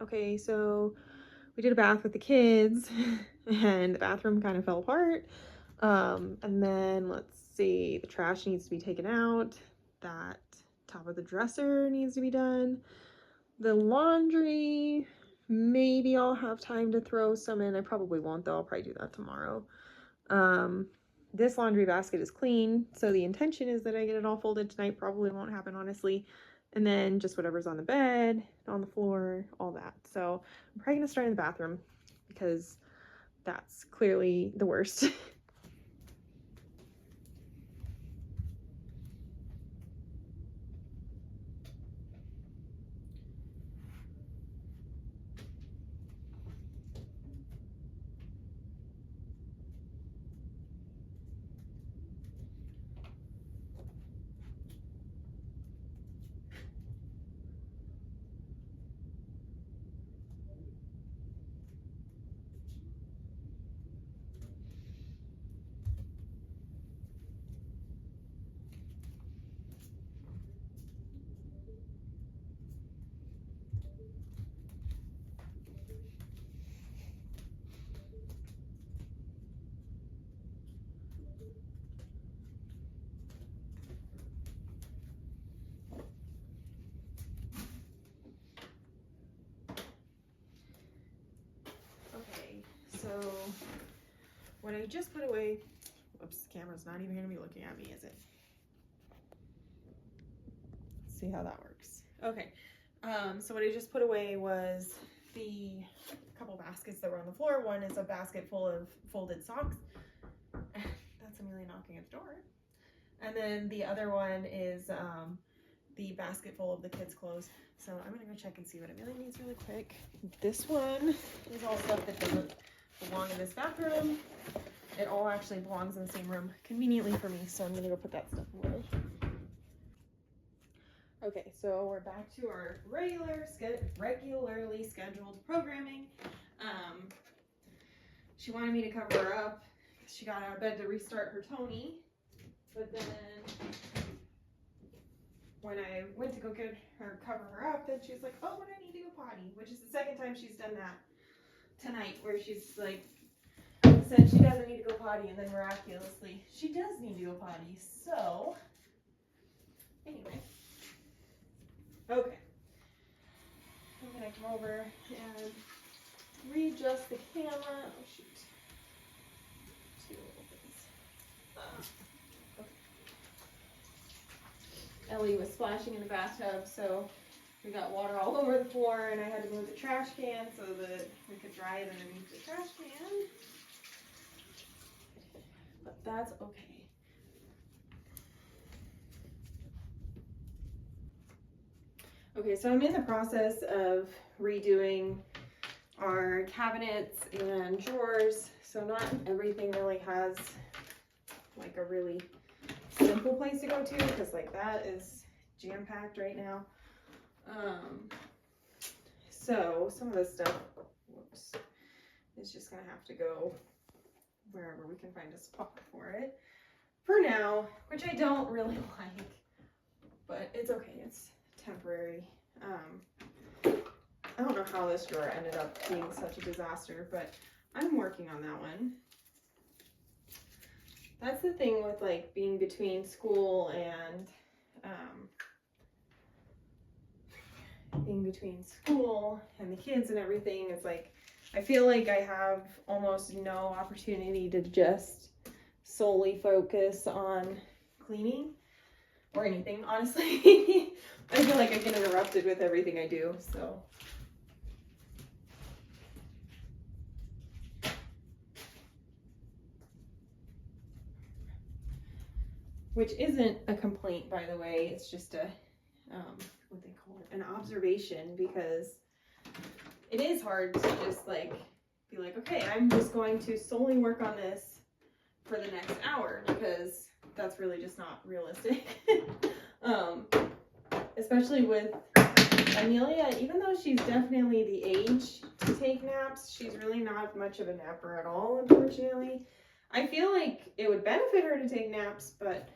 Okay, so we did a bath with the kids and the bathroom kind of fell apart. And then let's see, the trash needs to be taken out. That top of the dresser needs to be done. The laundry, maybe I'll have time to throw some in. I probably won't though. I'll probably do that tomorrow. This laundry basket is clean, so the intention is that I get it all folded tonight. Probably won't happen, honestly. And then just whatever's on the bed, on the floor, all that. So I'm probably gonna start in the bathroom because that's clearly the worst. Okay, so what I just put away, whoops, the camera's not even gonna be looking at me, is it? Let's see how that works. Okay, so what I just put away was the couple baskets that were on the floor. One is a basket full of folded socks. That's Amelia knocking at the door. And then the other one is the basket full of the kids' clothes. So I'm gonna go check and see what Amelia needs really quick. This one is all stuff that doesn't belong in this bathroom. It all actually belongs in the same room, conveniently for me, so I'm gonna go put that stuff away. Okay, so we're back to our regularly scheduled programming. She wanted me to cover her up. She got out of bed to restart her Tony, but then when I went to go get her, cover her up, then she's like, oh, but I need to go potty, which is the second time she's done that tonight, where she's like, said she doesn't need to go potty, and then miraculously, she does need to go potty. So, anyway. Okay. I'm gonna come over and readjust the camera. Oh, shoot. Two little things. Okay. Ellie was splashing in the bathtub, so we got water all over the floor, and I had to move the trash can so that we could dry it underneath the trash can. But that's okay. Okay, so I'm in the process of redoing our cabinets and drawers. So not everything really has like a really simple place to go to, because like that is jam-packed right now. So some of this stuff, whoops, is just gonna have to go wherever we can find a spot for it for now, which I don't really like, but it's okay, it's temporary. I don't know how this drawer ended up being such a disaster, but I'm working on that one. That's the thing with like being between school and the kids and everything, is like I feel like I have almost no opportunity to just solely focus on cleaning or anything, honestly. I feel like I get interrupted with everything I do, so. Which isn't a complaint, by the way. It's just a, what they call it, an observation, because it is hard to just like be like, okay, I'm just going to solely work on this for the next hour, because that's really just not realistic. Especially with Amelia, even though she's definitely the age to take naps, she's really not much of a napper at all, unfortunately. I feel like it would benefit her to take naps, but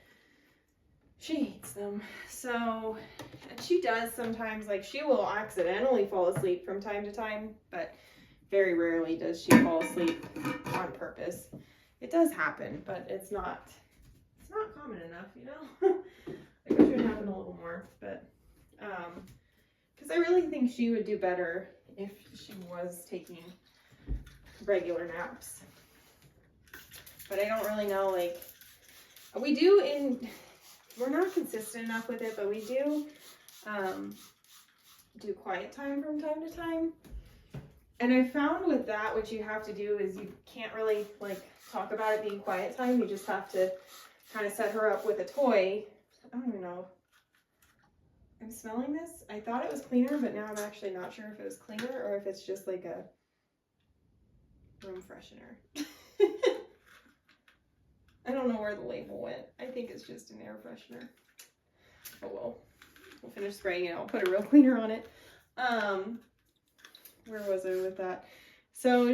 She hates them. So, and she does sometimes, like she will accidentally fall asleep from time to time, but very rarely does she fall asleep on purpose. It does happen, but it's not common enough, you know? I wish it would happen a little more, but, because I really think she would do better if she was taking regular naps. But I don't really know, like, we're not consistent enough with it, but we do quiet time from time to time. And I found with that, what you have to do is you can't really, like, talk about it being quiet time. You just have to kind of set her up with a toy. I don't even know. I'm smelling this. I thought it was cleaner, but now I'm actually not sure if it was cleaner or if it's just like a room freshener. I don't know where the label went. I think it's just an air freshener. Oh well. We'll finish spraying it. I'll put a real cleaner on it. Where was I with that? So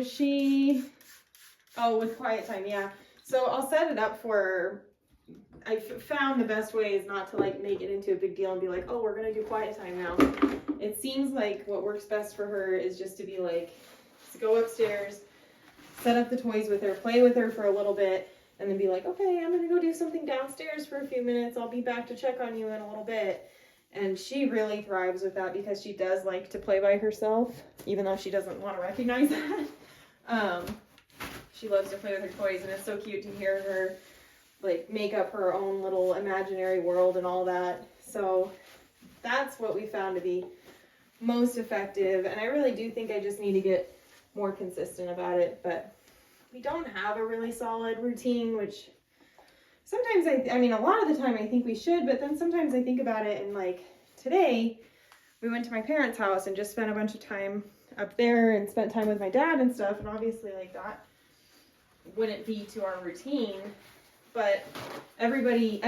with quiet time, yeah. So I'll set it up for her. I found the best way is not to like make it into a big deal and be like, oh, we're gonna do quiet time now. It seems like what works best for her is just to be like, to go upstairs, set up the toys with her, play with her for a little bit, and then be like, okay, I'm gonna go do something downstairs for a few minutes. I'll be back to check on you in a little bit. And she really thrives with that because she does like to play by herself, even though she doesn't want to recognize that. She loves to play with her toys, and it's so cute to hear her like make up her own little imaginary world and all that. So that's what we found to be most effective. And I really do think I just need to get more consistent about it, but we don't have a really solid routine, which sometimes I mean, a lot of the time I think we should, but then sometimes I think about it and like today we went to my parents' house and just spent a bunch of time up there and spent time with my dad and stuff. And obviously like that wouldn't be to our routine, but everybody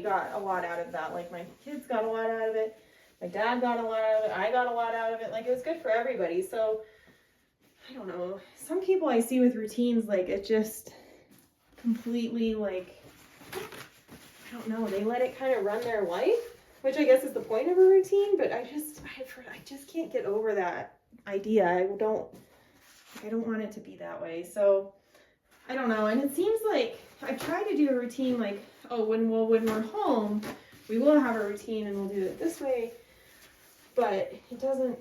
got a lot out of that. Like my kids got a lot out of it. My dad got a lot out of it. I got a lot out of it. Like it was good for everybody. So I don't know. Some people I see with routines, like it just completely like, I don't know, they let it kind of run their life, which I guess is the point of a routine, but I just can't get over that idea. I don't want it to be that way. So I don't know. And it seems like I've tried to do a routine like, oh, when we're home, we will have a routine and we'll do it this way, but it doesn't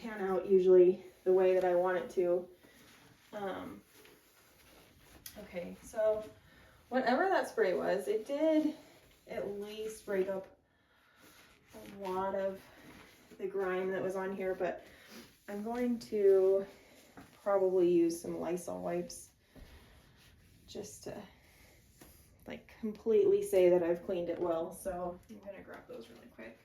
pan out usually the way that I want it to. Okay, so whatever that spray was, it did at least break up a lot of the grime that was on here, but I'm going to probably use some Lysol wipes just to like completely say that I've cleaned it well. So I'm gonna grab those really quick.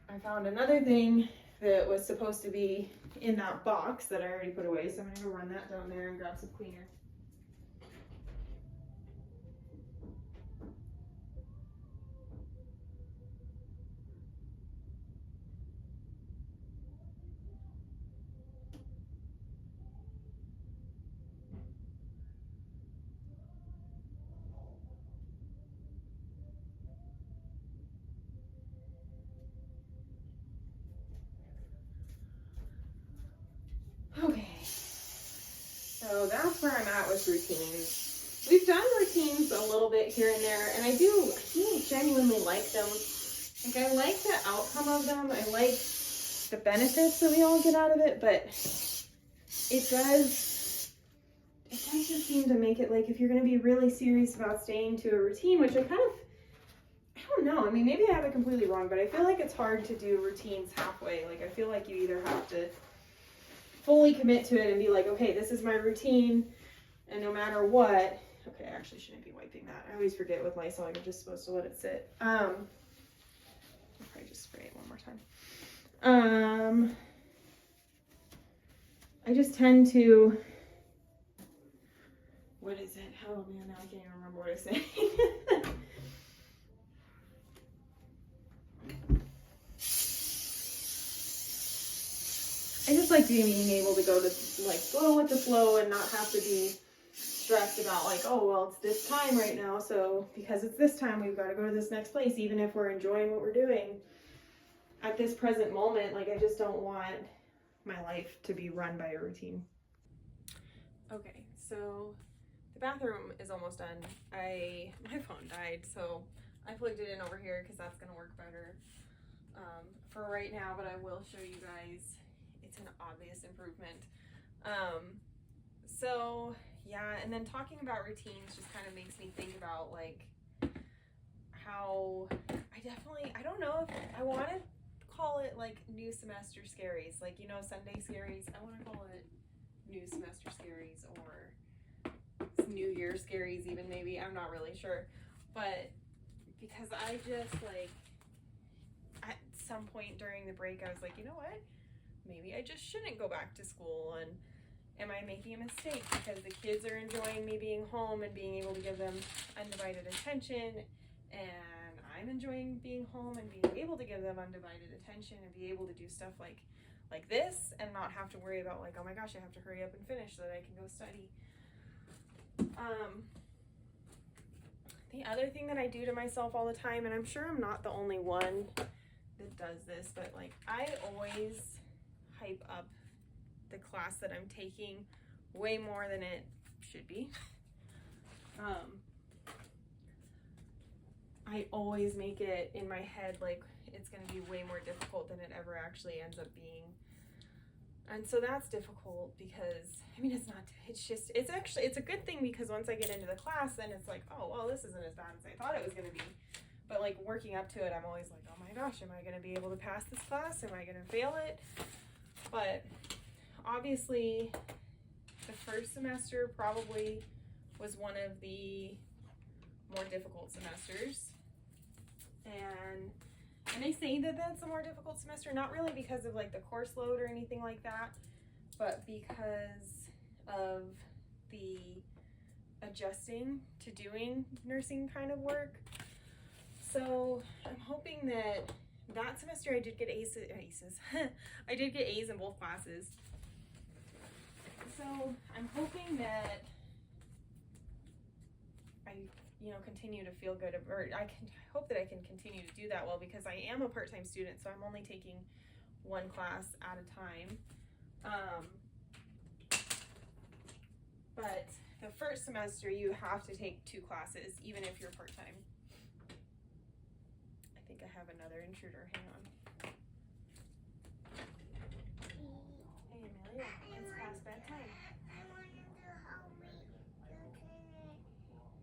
I found another thing that was supposed to be in that box that I already put away, so I'm gonna go run that down there and grab some cleaner. Okay, so that's where I'm at with routines. We've done routines a little bit here and there, and I do genuinely like them. Like, I like the outcome of them. I like the benefits that we all get out of it, but it does just seem to make it like if you're going to be really serious about staying to a routine, which I don't know. I mean, maybe I have it completely wrong, but I feel like it's hard to do routines halfway. Like, I feel like you either have to fully commit to it and be like, okay, this is my routine, and no matter what, okay, I actually shouldn't be wiping that. I always forget with Lysol, you're just supposed to let it sit. I'll probably just spray it one more time. I just tend to, what is it? Oh man, now I can't even remember what I say. I just like being able to go with the flow and not have to be stressed about like, oh, well, it's this time right now. So because it's this time, we've got to go to this next place, even if we're enjoying what we're doing at this present moment. Like, I just don't want my life to be run by a routine. Okay, so the bathroom is almost done. My phone died, so I plugged it in over here because that's gonna work better for right now, but I will show you guys. It's an obvious improvement. So yeah, and then talking about routines just kind of makes me think about like how I don't know if I want to call it like new semester scaries, like, you know, Sunday scaries. I want to call it new semester scaries or New Year scaries even, maybe. I'm not really sure, but because I just like at some point during the break I was like, you know what, maybe I just shouldn't go back to school, and am I making a mistake because the kids are enjoying me being home and being able to give them undivided attention, and I'm enjoying being home and being able to give them undivided attention and be able to do stuff like this and not have to worry about like, oh my gosh, I have to hurry up and finish so that I can go study. The other thing that I do to myself all the time, and I'm sure I'm not the only one that does this, but like I always hype up the class that I'm taking way more than it should be. I always make it in my head like it's going to be way more difficult than it ever actually ends up being. And so that's difficult because, I mean, it's a good thing because once I get into the class, then it's like, oh, well, this isn't as bad as I thought it was going to be. But like working up to it, I'm always like, oh my gosh, am I going to be able to pass this class? Am I going to fail it? But obviously the first semester probably was one of the more difficult semesters. And I say that that's a more difficult semester, not really because of like the course load or anything like that, but because of the adjusting to doing nursing kind of work. So I'm hoping that semester I did get aces. I did get A's in both classes. So I'm hoping that I, continue to feel good, or I hope that I can continue to do that well, because I am a part-time student, so I'm only taking one class at a time. But the first semester you have to take 2 classes, even if you're part-time. I think I have another intruder. Hang on. Hey, Amelia, it's past bedtime. I want you to help me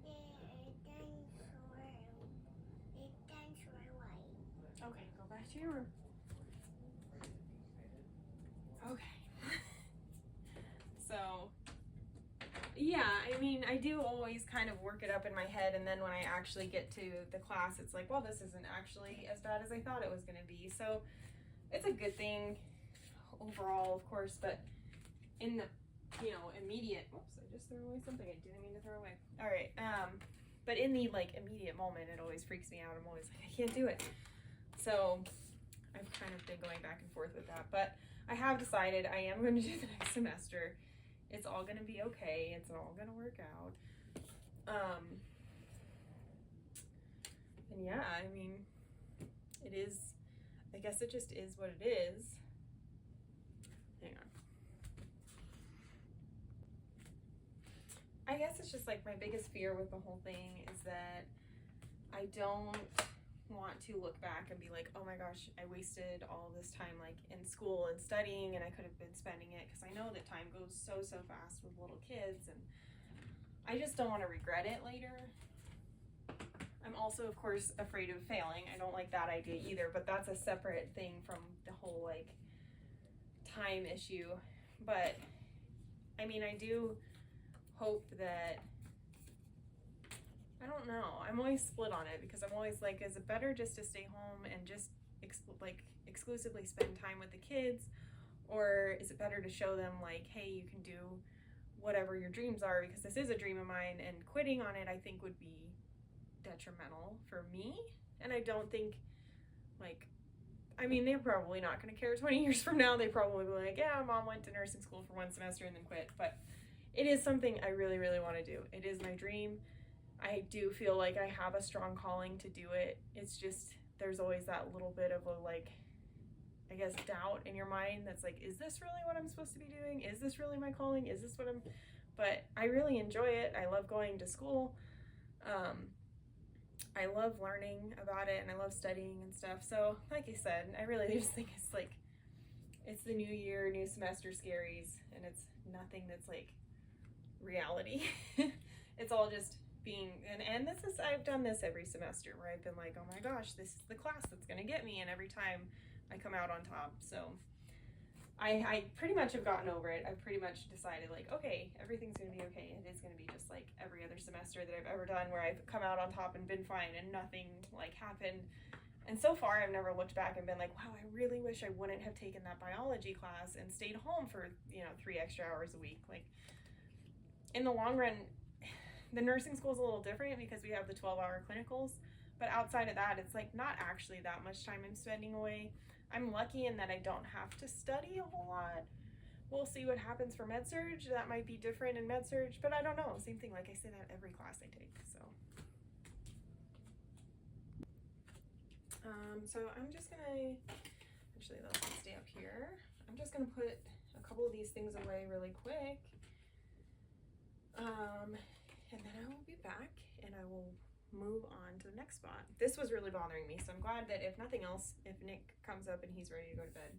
to turn the dinosaur light. Okay, go back to your room. Okay. So, yeah, I mean, I do always kind of work it up in my head, and then when I actually get to the class, it's like, well, this isn't actually as bad as I thought it was going to be. So it's a good thing overall, of course, but in the, immediate, oops, I just threw away something I didn't mean to throw away. All right. But in the like immediate moment, it always freaks me out. I'm always like, I can't do it. So I've kind of been going back and forth with that, but I have decided I am going to do the next semester. It's all going to be okay. It's all going to work out. And yeah, I mean, it is, I guess it just is what it is. Hang on. I guess it's just like my biggest fear with the whole thing is that I don't want to look back and be like, oh my gosh, I wasted all this time like in school and studying, and I could have been spending it, because I know that time goes so fast with little kids, and I just don't want to regret it later. I'm also, of course, afraid of failing. I don't like that idea either, but that's a separate thing from the whole like time issue. But I mean, I do hope that, I don't know, I'm always split on it, because I'm always like, is it better just to stay home and just exclusively spend time with the kids, or is it better to show them like, hey, you can do whatever your dreams are, because this is a dream of mine, and quitting on it I think would be detrimental for me. And I don't think, like, I mean, they're probably not going to care 20 years from now. They probably be like, yeah, mom went to nursing school for 1 semester and then quit. But it is something I really, really want to do. It is my dream. I do feel like I have a strong calling to do it. It's just, there's always that little bit of a, like, I guess, doubt in your mind that's like, is this really what I'm supposed to be doing? Is this really my calling? Is this what I'm, but I really enjoy it. I love going to school. I love learning about it and I love studying and stuff. So like I said, I really just think it's like, it's the new year, new semester scaries, and it's nothing that's like reality. It's all just being, and this is, I've done this every semester where I've been like, oh my gosh, this is the class that's gonna get me, and every time I come out on top. So I pretty much have gotten over it. I've pretty much decided like, okay, everything's gonna be okay. It is gonna be just like every other semester that I've ever done where I've come out on top and been fine and nothing like happened. And so far I've never looked back and been like, wow, I really wish I wouldn't have taken that biology class and stayed home for, 3 extra hours a week. Like, in the long run, the nursing school is a little different because we have the 12-hour clinicals, but outside of that, it's like not actually that much time I'm spending away. I'm lucky in that I don't have to study a whole lot. We'll see what happens for med-surg. That might be different in med-surg, but I don't know. Same thing, like I say that every class I take, so. So I'm just gonna, actually let's stay up here. I'm just gonna put a couple of these things away really quick. And then I will be back and I will move on to the next spot. This was really bothering me, so I'm glad that if nothing else, if Nick comes up and he's ready to go to bed,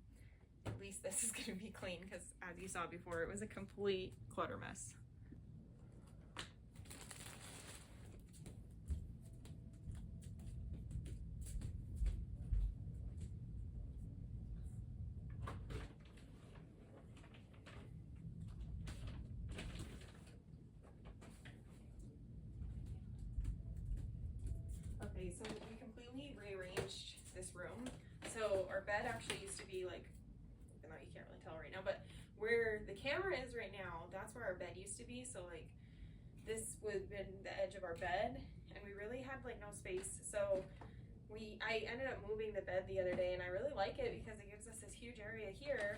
at least this is gonna be clean, because as you saw before, it was a complete clutter mess. Okay, so we completely rearranged this room. So our bed actually used to be like, even though you can't really tell right now, but where the camera is right now, that's where our bed used to be. So like this would have been the edge of our bed, and we really had like no space. So I ended up moving the bed the other day, and I really like it because it gives us this huge area here,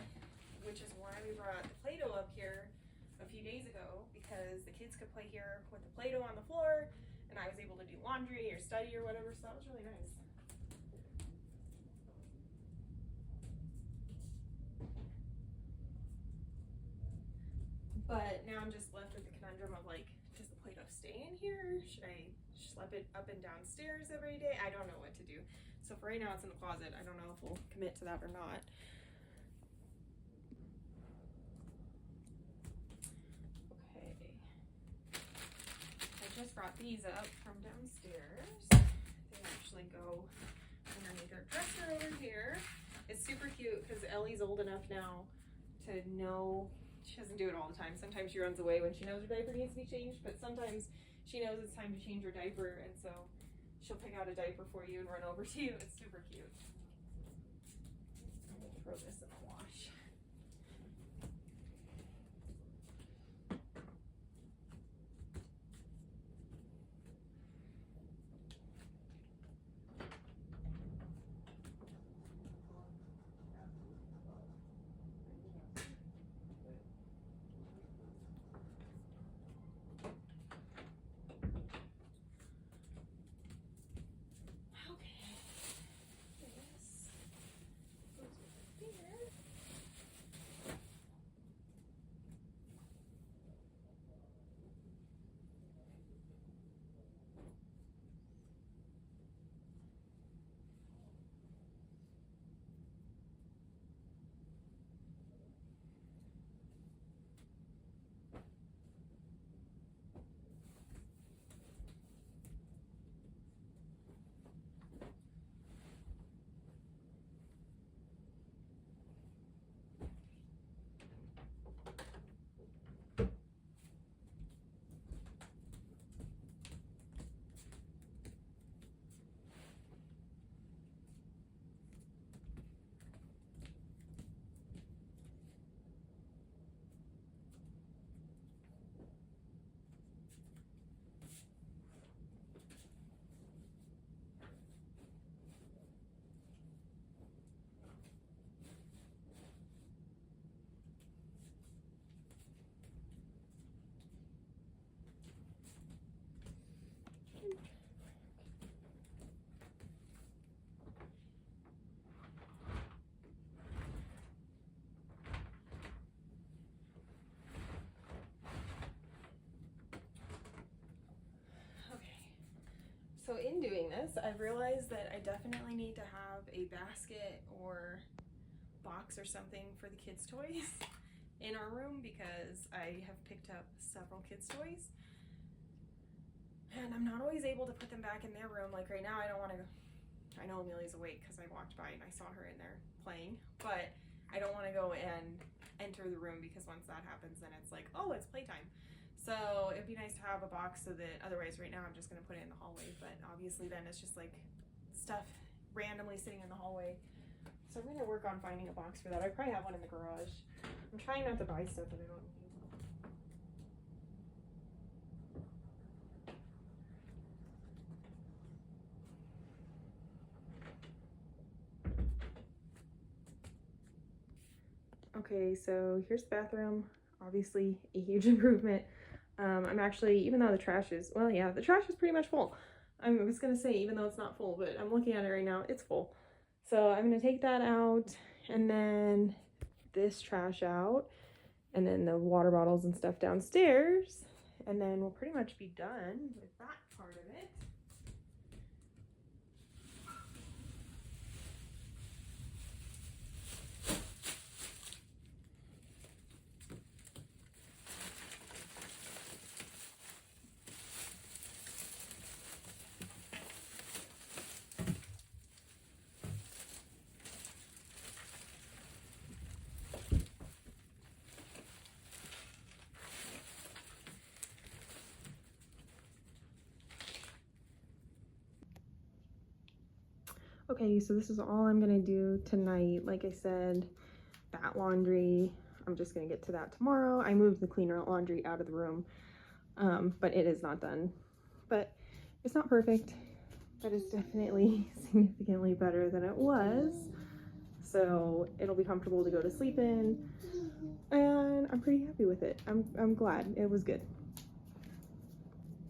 which is why we brought the Play-Doh up here a few days ago, because the kids could play here with the Play-Doh on the floor, and I was able to do laundry or study or whatever, so that was really nice. But now I'm just left with the conundrum of like, does the Play-Doh stay in here? Should I schlep it up and downstairs every day? I don't know what to do. So for right now it's in the closet. I don't know if we'll commit to that or not. Okay. I just brought these up from downstairs. They actually go underneath our dresser over here. It's super cute because Ellie's old enough now to know, she doesn't do it all the time. Sometimes she runs away when she knows her diaper needs to be changed, but sometimes she knows it's time to change her diaper, and so she'll pick out a diaper for you and run over to you. It's super cute. I'm gonna throw this in the wash. So in doing this, I've realized that I definitely need to have a basket or box or something for the kids' toys in our room, because I have picked up several kids' toys and I'm not always able to put them back in their room. Like right now, I don't want to. I know Amelia's awake because I walked by and I saw her in there playing, but I don't want to go and enter the room, because once that happens, then it's like, oh, it's playtime. So it'd be nice to have a box, so that otherwise right now I'm just going to put it in the hallway, but obviously then it's just like stuff randomly sitting in the hallway. So I'm going to work on finding a box for that. I probably have one in the garage. I'm trying not to buy stuff that I don't need. Okay, so here's the bathroom. Obviously a huge improvement. I'm actually, even though the trash is, well, yeah, the trash is pretty much full. I was gonna say, even though it's not full, but I'm looking at it right now, it's full. So I'm gonna take that out, and then this trash out, and then the water bottles and stuff downstairs, and then we'll pretty much be done with that part of it. Okay, so this is all I'm gonna do tonight. Like I said, that laundry, I'm just gonna get to that tomorrow. I moved the cleaner laundry out of the room, but it is not done. But it's not perfect, but it's definitely significantly better than it was. So it'll be comfortable to go to sleep in, and I'm pretty happy with it. I'm glad it was good.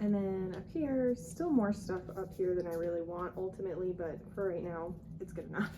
And then up here, still more stuff up here than I really want ultimately, but for right now, it's good enough.